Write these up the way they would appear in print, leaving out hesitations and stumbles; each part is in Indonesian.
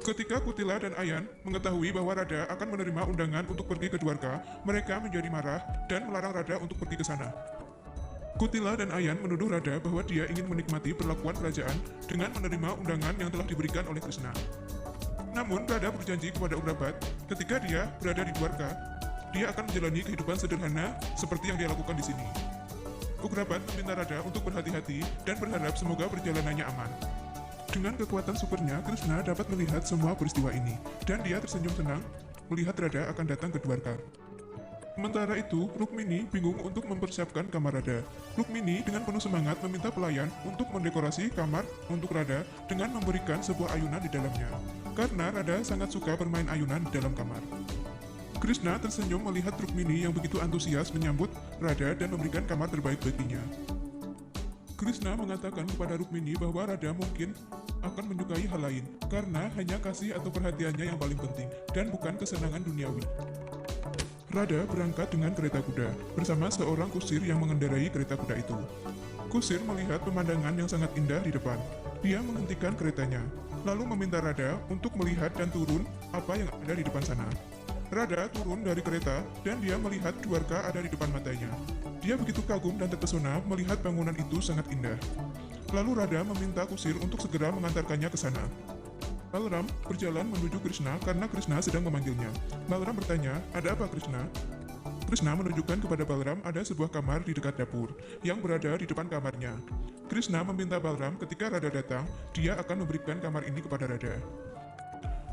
Ketika Kutila dan Ayan mengetahui bahwa Rada akan menerima undangan untuk pergi ke Dwarka, mereka menjadi marah dan melarang Rada untuk pergi ke sana. Kutila dan Ayan menuduh Rada bahwa dia ingin menikmati perlakuan kerajaan dengan menerima undangan yang telah diberikan oleh Krishna. Namun Rada berjanji kepada Ugrabat, ketika dia berada di Dwarka, dia akan menjalani kehidupan sederhana seperti yang dia lakukan di sini. Ugrabat meminta Rada untuk berhati-hati dan berharap semoga perjalanannya aman. Dengan kekuatan supernya, Krishna dapat melihat semua peristiwa ini, dan dia tersenyum senang melihat Rada akan datang ke Dwarka. Sementara itu, Rukmini bingung untuk mempersiapkan kamar Rada. Rukmini dengan penuh semangat meminta pelayan untuk mendekorasi kamar untuk Rada dengan memberikan sebuah ayunan di dalamnya. Karena Rada sangat suka bermain ayunan di dalam kamar. Krishna tersenyum melihat Rukmini yang begitu antusias menyambut Rada dan memberikan kamar terbaik baginya. Krishna mengatakan kepada Rukmini bahwa Rada mungkin akan menyukai hal lain, karena hanya kasih atau perhatiannya yang paling penting, dan bukan kesenangan duniawi. Rada berangkat dengan kereta kuda, bersama seorang kusir yang mengendarai kereta kuda itu. Kusir melihat pemandangan yang sangat indah di depan. Dia menghentikan keretanya, lalu meminta Rada untuk melihat dan turun apa yang ada di depan sana. Rada turun dari kereta, dan dia melihat Dwarka ada di depan matanya. Dia begitu kagum dan terpesona melihat bangunan itu sangat indah. Lalu Rada meminta kusir untuk segera mengantarkannya ke sana. Balram berjalan menuju Krishna karena Krishna sedang memanggilnya. Balram bertanya, "Ada apa, Krishna?" Krishna menunjukkan kepada Balram ada sebuah kamar di dekat dapur yang berada di depan kamarnya. Krishna meminta Balram ketika Rada datang, dia akan memberikan kamar ini kepada Rada.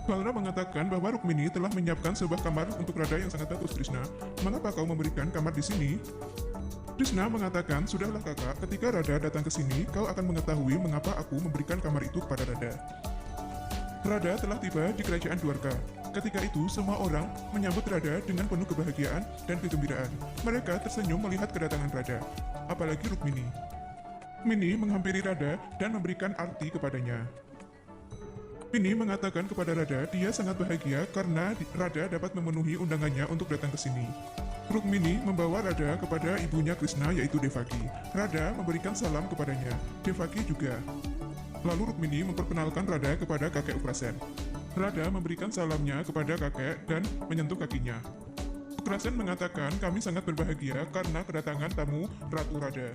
Balram mengatakan bahwa Rukmini telah menyiapkan sebuah kamar untuk Rada yang sangat bagus, Krishna. Mengapa kau memberikan kamar di sini? Krishna mengatakan, "Sudahlah kakak, ketika Rada datang ke sini, kau akan mengetahui mengapa aku memberikan kamar itu kepada Rada." Rada telah tiba di kerajaan Dwarka. Ketika itu, semua orang menyambut Rada dengan penuh kebahagiaan dan kegembiraan. Mereka tersenyum melihat kedatangan Rada, apalagi Rukmini. Rukmini menghampiri Rada dan memberikan arti kepadanya. Rukmini mengatakan kepada Rada dia sangat bahagia karena Rada dapat memenuhi undangannya untuk datang ke sini. Rukmini membawa Rada kepada ibunya Krishna yaitu Devaki. Rada memberikan salam kepadanya. Devaki juga. Lalu Rukmini memperkenalkan Rada kepada kakek Ugrasen. Rada memberikan salamnya kepada kakek dan menyentuh kakinya. Ugrasen mengatakan kami sangat berbahagia karena kedatangan tamu Ratu Rada.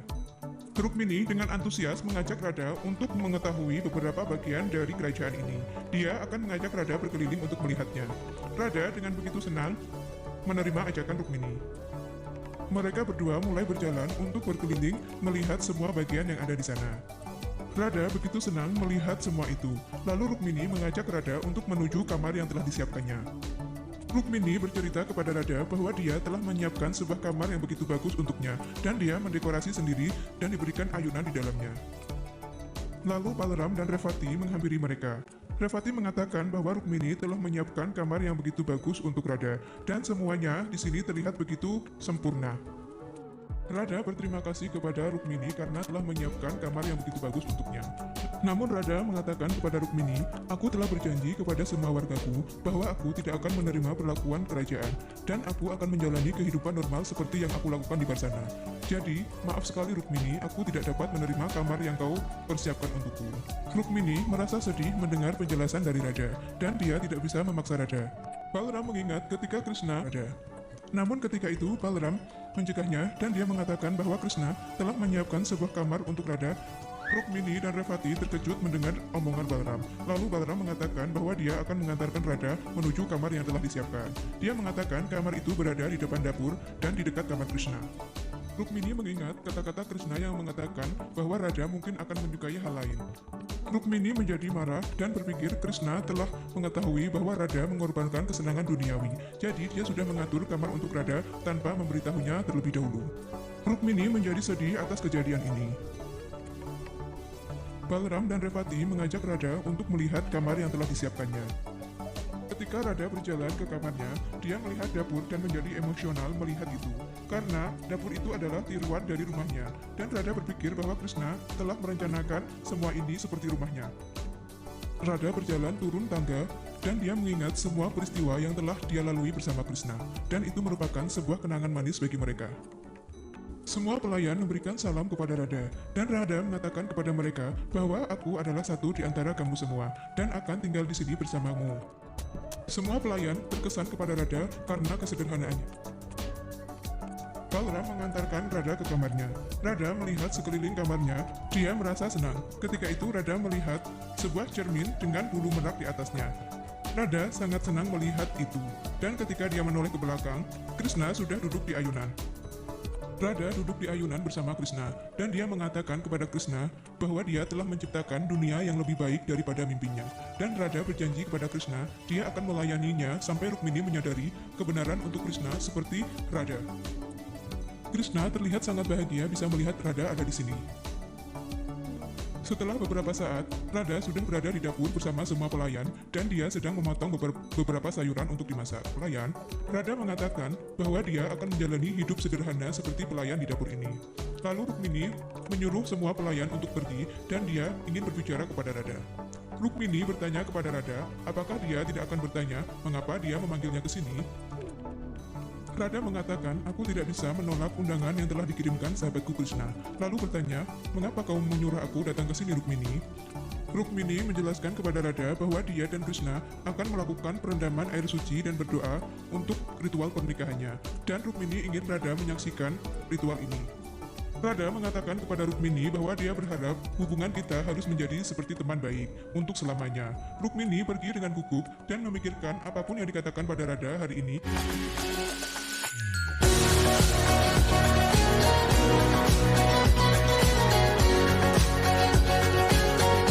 Rukmini dengan antusias mengajak Rada untuk mengetahui beberapa bagian dari kerajaan ini. Dia akan mengajak Rada berkeliling untuk melihatnya. Rada dengan begitu senang menerima ajakan Rukmini. Mereka berdua mulai berjalan untuk berkeliling melihat semua bagian yang ada di sana. Rada begitu senang melihat semua itu. Lalu Rukmini mengajak Rada untuk menuju kamar yang telah disiapkannya. Rukmini bercerita kepada Rada bahwa dia telah menyiapkan sebuah kamar yang begitu bagus untuknya, dan dia mendekorasi sendiri dan diberikan ayunan di dalamnya. Lalu Balram dan Revati menghampiri mereka. Revati mengatakan bahwa Rukmini telah menyiapkan kamar yang begitu bagus untuk Rada, dan semuanya di sini terlihat begitu sempurna. Rada berterima kasih kepada Rukmini karena telah menyiapkan kamar yang begitu bagus untuknya. Namun Rada mengatakan kepada Rukmini, "Aku telah berjanji kepada semua wargaku bahwa aku tidak akan menerima perlakuan kerajaan, dan aku akan menjalani kehidupan normal seperti yang aku lakukan di Barsana. Jadi, maaf sekali Rukmini, aku tidak dapat menerima kamar yang kau persiapkan untukku." Rukmini merasa sedih mendengar penjelasan dari Rada, dan dia tidak bisa memaksa Rada. Balram mengingat ketika Krishna ada. Namun ketika itu Balram mencegahnya dan dia mengatakan bahwa Krishna telah menyiapkan sebuah kamar untuk Rada. Rukmini dan Revati terkejut mendengar omongan Balram. Lalu Balram mengatakan bahwa dia akan mengantarkan Rada menuju kamar yang telah disiapkan. Dia mengatakan kamar itu berada di depan dapur dan di dekat kamar Krishna. Rukmini mengingat kata-kata Krishna yang mengatakan bahwa Rada mungkin akan menyukai hal lain. Rukmini menjadi marah dan berpikir Krishna telah mengetahui bahwa Rada mengorbankan kesenangan duniawi. Jadi dia sudah mengatur kamar untuk Rada tanpa memberitahunya terlebih dahulu. Rukmini menjadi sedih atas kejadian ini. Balram dan Revati mengajak Rada untuk melihat kamar yang telah disiapkannya. Ketika Rada berjalan ke kamarnya, dia melihat dapur dan menjadi emosional melihat itu. Karena dapur itu adalah tiruan dari rumahnya, dan Rada berpikir bahwa Krishna telah merencanakan semua ini seperti rumahnya. Rada berjalan turun tangga, dan dia mengingat semua peristiwa yang telah dia lalui bersama Krishna, dan itu merupakan sebuah kenangan manis bagi mereka. Semua pelayan memberikan salam kepada Radha, dan Radha mengatakan kepada mereka bahwa aku adalah satu di antara kamu semua, dan akan tinggal di sini bersamamu. Semua pelayan terkesan kepada Radha karena kesederhanaannya. Balram mengantarkan Radha ke kamarnya. Radha melihat sekeliling kamarnya, dia merasa senang. Ketika itu Radha melihat sebuah cermin dengan bulu merak di atasnya. Radha sangat senang melihat itu, dan ketika dia menoleh ke belakang, Krishna sudah duduk di ayunan. Radha duduk di ayunan bersama Krishna, dan dia mengatakan kepada Krishna bahwa dia telah menciptakan dunia yang lebih baik daripada mimpinya. Dan Radha berjanji kepada Krishna, dia akan melayaninya sampai Rukmini menyadari kebenaran untuk Krishna seperti Radha. Krishna terlihat sangat bahagia bisa melihat Radha ada di sini. Setelah beberapa saat, Radha sudah berada di dapur bersama semua pelayan dan dia sedang memotong beberapa sayuran untuk dimasak. Pelayan, Radha mengatakan bahwa dia akan menjalani hidup sederhana seperti pelayan di dapur ini. Lalu Rukmini menyuruh semua pelayan untuk pergi dan dia ingin berbicara kepada Radha. Rukmini bertanya kepada Radha, apakah dia tidak akan bertanya mengapa dia memanggilnya ke sini? Radha mengatakan, aku tidak bisa menolak undangan yang telah dikirimkan sahabatku Krishna. Lalu bertanya, mengapa kau menyuruh aku datang ke sini Rukmini? Rukmini menjelaskan kepada Radha bahwa dia dan Krishna akan melakukan perendaman air suci dan berdoa untuk ritual pernikahannya. Dan Rukmini ingin Radha menyaksikan ritual ini. Radha mengatakan kepada Rukmini bahwa dia berharap hubungan kita harus menjadi seperti teman baik untuk selamanya. Rukmini pergi dengan gugup dan memikirkan apapun yang dikatakan pada Radha hari ini.